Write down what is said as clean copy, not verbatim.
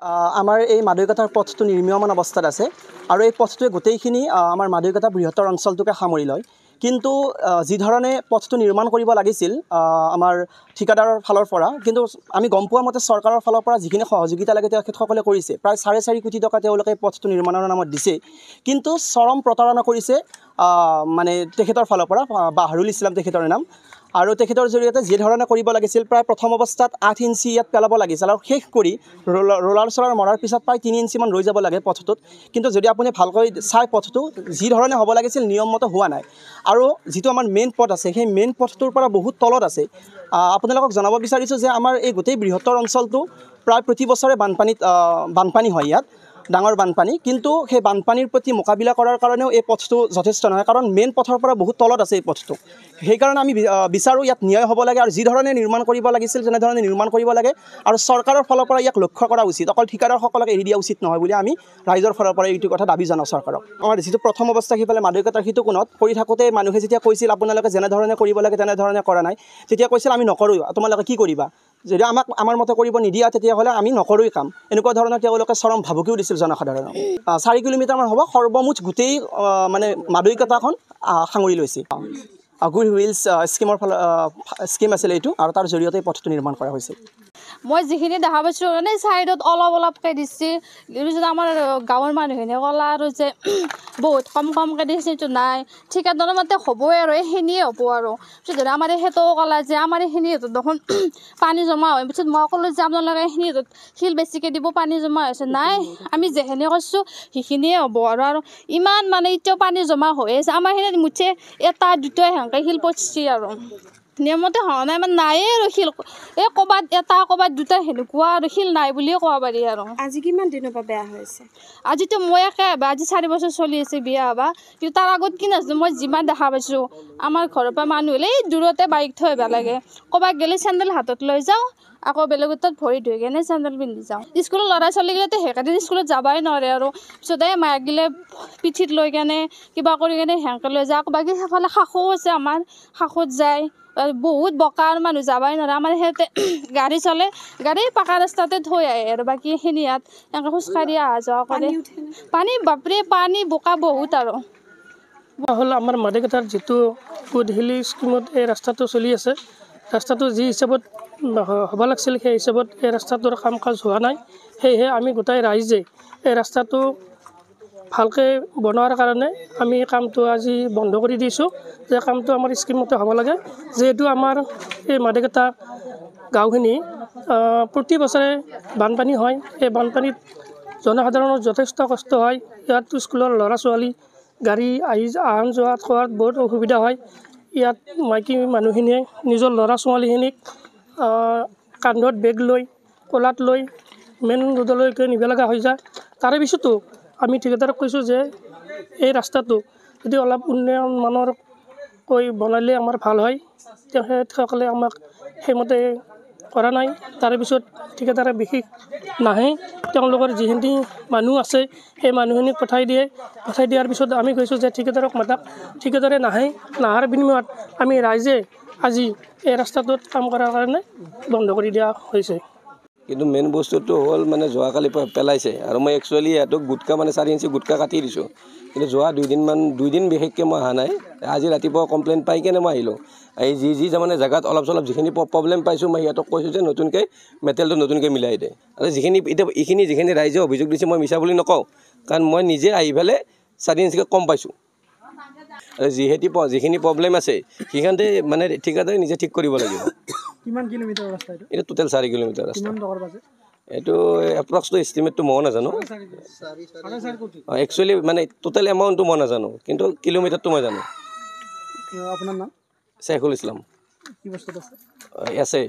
আমাৰ এই মাদৈকাটাৰ পথটো নিৰ্মীয়মান অৱস্থাত আছে আৰু এই পথটোৱে গোটেইখিনি আমাৰ মাদৈকাটা বৃহত্তৰ অঞ্চলটোকে সামৰি লয়। কিন্তু যি ধৰণে পথটো নিৰ্মাণ কৰিব লাগিছিল আমাৰ ঠিকাদাৰৰ ফালৰ পৰা, কিন্তু আমি গম পোৱা মতে চৰকাৰৰ ফালৰ পৰা যিখিনি সহযোগিতা লাগে তেখেতসকলে কৰিছে। প্ৰায় 4.5 কোটি টকা তেওঁলোকে পথটো নিৰ্মাণৰ নামত দিছে, কিন্তু চৰম প্ৰতাৰণা কৰিছে মানে তেখেতৰ ফালৰ পৰা। বাহাৰুল ইছলাম তেখেতৰ নাম। আৰু তেখেতৰ জৰিয়তে যি ধৰণে কৰিব লাগিছিল, প্ৰায় প্ৰথম অৱস্থাত 8 ইঞ্চি ইয়াত পেলাব লাগিছিল আৰু শেষ কৰি ৰোলাৰ চলাৰ মৰাৰ পিছত প্ৰায় 3 ইঞ্চিমান ৰৈ যাব লাগে পথটোত। কিন্তু যদি আপুনি ভালকৈ চাই পথটো যি ধৰণে হ'ব লাগিছিল নিয়মমতে হোৱা নাই। আৰু যিটো আমাৰ মেইন পথ আছে, সেই মেইন পথটোৰ পৰা বহুত তলত আছে। আপোনালোকক জনাব বিচাৰিছোঁ যে আমাৰ এই গোটেই বৃহত্তৰ অঞ্চলটো প্ৰায় প্ৰতি বছৰে বানপানী হয় ইয়াত, ডাঙৰ বানপানী। কিন্তু সেই বানপানীৰ প্ৰতি মোকাবিলা কৰাৰ কাৰণেও এই পথটো যথেষ্ট নহয়, কাৰণ মেইন পথৰ পৰা বহুত তলত আছে এই পথটো। সেইকাৰণে আমি বিচাৰোঁ ইয়াত ন্যায় হ'ব লাগে আৰু যি ধৰণে নিৰ্মাণ কৰিব লাগিছিল তেনেধৰণে নিৰ্মাণ কৰিব লাগে আৰু চৰকাৰৰ ফালৰ পৰা ইয়াক লক্ষ্য কৰা উচিত। অকল ঠিকাদাৰসকলক এৰি দিয়া উচিত নহয় বুলি আমি ৰাইজৰ ফালৰ পৰা এইটো কথা দাবী জনাওঁ চৰকাৰক। আমাৰ যিটো প্ৰথম অৱস্থা সিফালে মাদৈকাটাৰ সিটো কোণত কৰি থাকোঁতে মানুহে যেতিয়া কৈছিল আপোনালোকে যেনেধৰণে কৰিব লাগে তেনেধৰণে কৰা নাই, তেতিয়া কৈছিল আমি নকৰোঁ, তোমালোকে কি কৰিবা, যদি আমাৰ মতে কৰিব নিদিয়া তেতিয়াহ'লে আমি নকৰোঁৱেই কাম। এনেকুৱা ধৰণৰ তেওঁলোকে চৰম ভাবুকিও দিছিল জনসাধাৰণক। 4 কিলোমিটাৰমান হ'ব সৰ্বমুঠ গোটেই মানে মাদৈকাটাখন সাঙুৰি লৈছে। গুড হুইলছ স্কিম আছিলে এইটো, আৰু তাৰ জৰিয়তে পথটো নিৰ্মাণ কৰা হৈছিল। মই যিখিনি দেখা পাইছোঁ মানে ছাইডত অলপকৈ দিছে, তাৰপিছত আমাৰ গাঁৱৰ মানুহখিনিয়ে ক'লা আৰু যে বহুত কমকৈ দিছে, এইটো নাই ঠিকাদাৰৰ মতে হ'বই আৰু এইখিনিয়ে হ'ব আৰু। পিছত আমাৰ সেইটোও ক'লা যে আমাৰ এইখিনি দেখোন পানী জমা হয়। পিছত মই ক'লোঁ যে আপোনালোকে এইখিনি শিল বেছিকৈ দিব, পানী জমা হৈছে। নাই, আমি যিখিনি কৈছোঁ সেইখিনিয়ে হ'ব আৰু ইমান মানে এতিয়াও পানী জমা হৈ আছে। আমাৰ এইখিনিত মুঠে 1-2 সেনেকৈ শিল পচছি আৰু নিয়মতে হোৱা নাই, মানে নায়েই আৰু শিল। এই ক'ৰবাত 1 ক'ৰবাত 2 সেনেকুৱা আৰু শিল নাই বুলিয়ে ক'ব পাৰি আৰু। আজি কিমান দিনৰ পৰা বেয়া হৈছে? আজিতো মই আজি 4 বছৰ চলি আছে বিয়া হ'বা, কিন্তু তাৰ আগত কি নাছিলোঁ। মই যিমান দেখা পাইছোঁ আমাৰ ঘৰৰ পৰা মানুহ হ'লে এই দূৰতে বাইক থৈ আহিব লাগে, ক'ৰবাত গ'লে চেণ্ডেল হাতত লৈ যাওঁ, আকৌ বেলেগৰ তাত ভৰি ধুই কেনে চেণ্ডেল পিন্ধি যাওঁ। স্কুলৰ ল'ৰা ছোৱালীগিলাতো সেইকেইদিন স্কুলত যাবই নোৱাৰে আৰু। পিছত এই মাক গিলে পিঠিত লৈ কেনে কিবা কৰি কেনে সেনেকৈ লৈ যায়। আকৌ বাকী সেইফালে শাখো আছে, আমাৰ শাখত যায়, বহুত বোকাৰ মানুহ যাবই নোৱাৰে। আমাৰ সিহঁতে গাড়ী চলে, গাড়ী পাকা ৰাস্তাতে থৈ আহে আৰু বাকী এইখিনি ইয়াত এনেকৈ খোজকাঢ়ি অহা যোৱা কৰে। পানী বাপৰে, পানী বোকা বহুত আৰু। হ'ল আমাৰ মাদৈকাটাৰ যিটো গুড হিল স্কিমত এই ৰাস্তাটো চলি আছে, ৰাস্তাটো যি হিচাপত হ'ব লাগিছিল সেই হিচাপত এই ৰাস্তাটোৰ কাম কাজ হোৱা নাই। সেয়েহে আমি গোটাই ৰাইজে এই ৰাস্তাটো ভালকৈ বনোৱাৰ কাৰণে আমি কামটো আজি বন্ধ কৰি দিছোঁ, যে কামটো আমাৰ স্কিমতে হ'ব লাগে। যিহেতু আমাৰ এই মাদৈকাটা গাঁওখিনি প্ৰতি বছৰে বানপানী হয়। এই বানপানীত জনসাধাৰণৰ যথেষ্ট কষ্ট হয়। ইয়াত স্কুলৰ ল'ৰা ছোৱালী গাড়ী অহা যোৱাত খোৱাত বহুত অসুবিধা হয়। ইয়াত মাইকী মানুহখিনিয়ে নিজৰ ল'ৰা ছোৱালীখিনিক কান্ধত বেগ লৈ কোলাত লৈ মেইন ৰোডলৈকে নিব লগা হৈ যায়। তাৰে পিছতো আমি ঠিকাদাৰক কৈছোঁ যে এই ৰাস্তাটো যদি অলপ উন্নয়ন মানৰ কৈ বনালে আমাৰ ভাল হয়। তেখেতসকলে আমাক সেইমতে কৰা নাই। তাৰে পিছত ঠিকাদাৰে বিশেষ নাহে, তেওঁলোকৰ যিখিনি মানুহ আছে সেই মানুহখিনিক পঠাই দিয়ে। পঠাই দিয়াৰ পিছত আমি কৈছোঁ যে ঠিকাদাৰক মাতক, ঠিকাদাৰে নাহে। নাহাৰ বিনিময়ত আমি ৰাইজে আজি এই ৰাস্তাটোত কাম কৰাৰ কাৰণে বন্ধ কৰি দিয়া হৈছে। কিন্তু মেইন বস্তুটো হ'ল মানে যোৱাকালি পেলাইছে, আৰু মই একচুৱেলি সিহঁতক গুটকা মানে 4 ইঞ্চি গুটকা কাটি দিছোঁ। কিন্তু যোৱা 2 দিন বিশেষকৈ মই অহা নাই। আজি ৰাতিপুৱা কমপ্লেইন পাই কেনে মই আহিলোঁ। এই যি তাৰমানে জেগাত অলপ চলপ যিখিনি প্ৰব্লেম পাইছোঁ, মই সিহঁতক কৈছোঁ যে নতুনকৈ মেটেৰিয়েলটো নতুনকৈ মিলাই দিয়ে। আৰু যিখিনি এতিয়া যিখিনি ৰাইজে অভিযোগ দিছে মই মিছা বুলি নকওঁ, কাৰণ মই নিজে আহি পেলাই 4 ইঞ্চিকৈ কম পাইছোঁ। আৰু যিখিনি প্ৰব্লেম আছে সেইখিনিতে মানে ঠিকাদাৰে নিজে ঠিক কৰিব লাগিব। কিমান কিলোমিটাৰ ৰাস্তা এইটো? এইটো টোটেল 4 কিলোমিটাৰ ৰাস্তা। কিমান টকাৰ বাজেট? এইটো এপ্ৰক্সটো এষ্টিমেটটো মই নাজানো। একচুৱেলি মানে টোটেল এমাউণ্টটো মই নাজানো, কিন্তু কিলোমিটাৰটো মই জানো। আপোনাৰ নাম? শ্বেখুল ইছলাম। কি বস্তুত আছে? আছে।